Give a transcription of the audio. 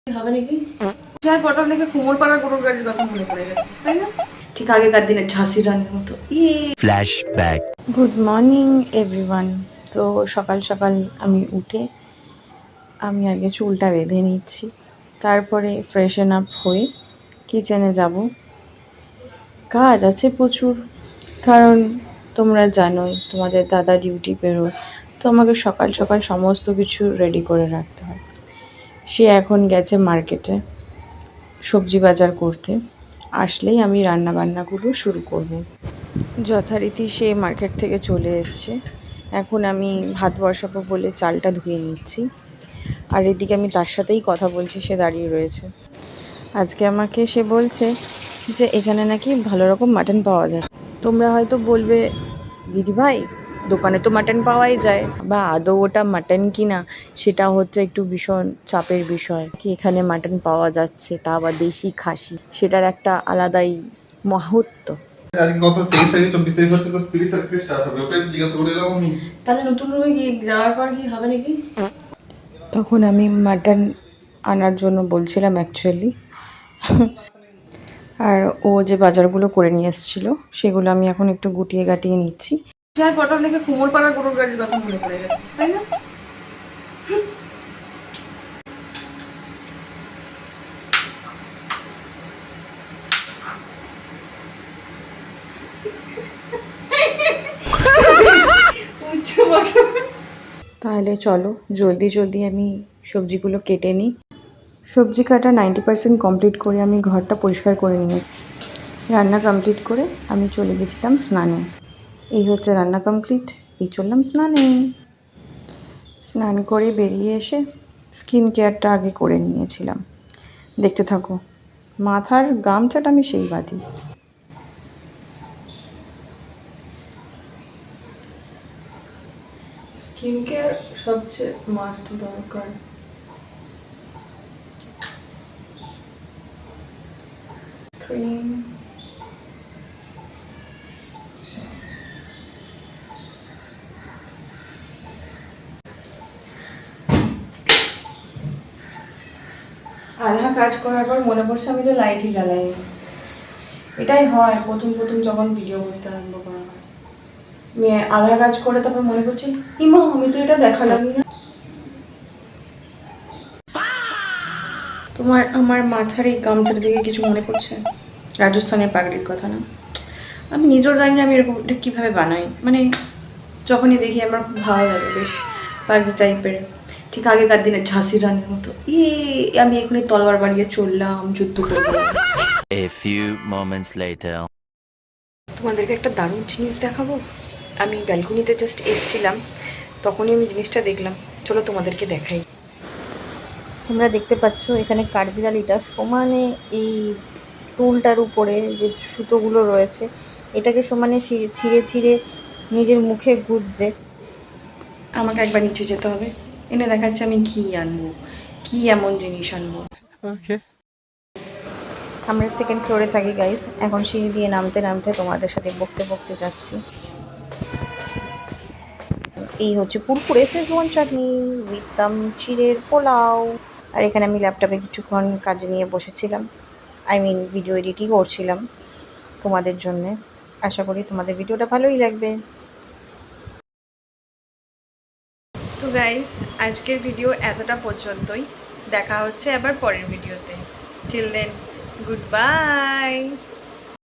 হবে নাকি? যার পটল দেখে কুমোরপাড়ার গরুর গাড়ির কথা মনে পড়ে গেছে, তাই না? ঠিক আগেকার দিনে ঝাঁসি রানীর মতো। ফ্ল্যাশব্যাক। Good morning everyone. তো সকাল সকাল আমি উঠে আমি আগে চুলটা বেঁধে নিচ্ছি, তারপরে ফ্রেশন আপ হয়ে কিচেনে যাব। কাজ আছে প্রচুর, কারণ তোমরা জানোই তোমাদের দাদা ডিউটি বেরোয়, তো আমাকে সকাল সকাল সমস্ত কিছু রেডি করে রাখতে হয়। সে এখন গেছে মার্কেটে সবজি বাজার করতে, আসলেই আমি রান্নাবান্নাগুলো শুরু করব। যথারীতি সে মার্কেট থেকে চলে এসছে। এখন আমি ভাত বসাবো বলে চালটা ধুয়ে নিচ্ছি, আর এদিকে আমি তার সাথেই কথা বলছি, সে দাঁড়িয়ে রয়েছে। আজকে আমাকে সে বলছে যে এখানে নাকি ভালো রকম মাটন পাওয়া যায়। তোমরা হয়তো বলবে দিদিভাই দোকানে তো মাটন পাওয়াই যায়, বা আদৌ ওটা মাটন কি না সেটা হচ্ছে একটু ভীষণ চাপের বিষয়। কি এখানে মাটন পাওয়া যাচ্ছে, তা আবার দেশি খাসি, সেটার একটা আলাদাই মাহাত্ম্য। আজকে কত 23 তারিখ 24 তারিখ হচ্ছে, তো 30 তারিখ থেকে স্টার্ট হবে। ওটাই তো জিজ্ঞাসা করে এলাম আমি। তাহলে নতুন রুমে গিয়ে যাওয়ার পর কি হবে নাকি? তখন আমি মাটন আনার জন্য বলছিলাম অ্যাকচুয়ালি, আর ও যে বাজারগুলো করে নিয়ে এসেছিলো সেগুলো আমি এখন একটু গুটিয়ে গাটিয়ে নিচ্ছি। যার পটল দেখে কুমোরপাড়ার গরুর গাড়ির কথা মনে পড়ে গেছে, তাই না? তাহলে চলো জলদি জলদি আমি সবজিগুলো কেটে নিই। সবজি কাটা 90% কমপ্লিট করে আমি ঘরটা পরিষ্কার করে নিই। রান্না কমপ্লিট করে আমি চলে গেছিলাম স্নানে। এই হচ্ছে রান্না কমপ্লিট, এই চললাম স্নানে। স্নান করে বেরিয়ে এসে স্কিন কেয়ারটা আগে করে নিয়েছিলাম। দেখতে থাকো, মাথার গামছাটা আমি সেই বাঁধি। স্কিন কেয়ার সবচেয়ে মাস্ট দরকার। ক্রিম, আধা কাজ করার পর মনে পড়ছে আমি তো লাইটই জ্বালাই। এটাই হয় প্রথম প্রথম যখন ভিডিও করতে আরম্ভ করা হয়। আমি আধা কাজ করে তারপর মনে করছি ইমা আমি তো এটা দেখালামই না। তোমার আমার মাথার এই গামছার দিকে কিছু মনে পড়ছে? রাজস্থানের পাগড়ির কথা না? আমি নিজেও জানি না আমি এরকম এটা কীভাবে বানাই, মানে যখনই দেখি আমার খুব ভালো লাগে, বেশ পাগড়ি টাইপের, ঠিক আগেকার দিনে ঝাঁসি রানীর মতো। আমি এখনই তলোয়ার বাড়িয়ে চললাম, যুদ্ধ করবো। A few moments later. তোমাদেরকে একটা দারুণ জিনিস দেখাবো। আমি ব্যালকনিতে জাস্ট এসছিলাম, তখনই আমি জিনিসটা দেখলাম, চলো তোমাদেরকে দেখাই। তোমরা দেখতে পাচ্ছ এখানে কাঠবিড়ালিটা সমানে এই টুলটার উপরে যে সুতোগুলো রয়েছে এটাকে সমানে ছিঁড়ে ছিঁড়ে নিজের মুখে গুঁজছে। আমাকে একবার নিচে যেতে হবে, এনে দেখাচ্ছে আমি কী আনবো, কী এমন জিনিস আনবো। আমরা সেকেন্ড ফ্লোরে থাকি গাইস, এখন সিঁড়ি দিয়ে নামতে নামতে তোমাদের সাথে বকতে বকতে যাচ্ছি। এই হচ্ছে পুরপুরে শেজওয়ান চাটনি উইথ সাম চিড়ের পোলাও। আর এখানে আমি ল্যাপটপে কিছুক্ষণ কাজে নিয়ে বসেছিলাম, ভিডিও এডিটই করছিলাম তোমাদের জন্যে। আশা করি তোমাদের ভিডিওটা ভালোই লাগবে। তো গাইস আজকের ভিডিও এতটা পর্যন্তই, দেখা হচ্ছে আবার পরের ভিডিওতে। Till then good by.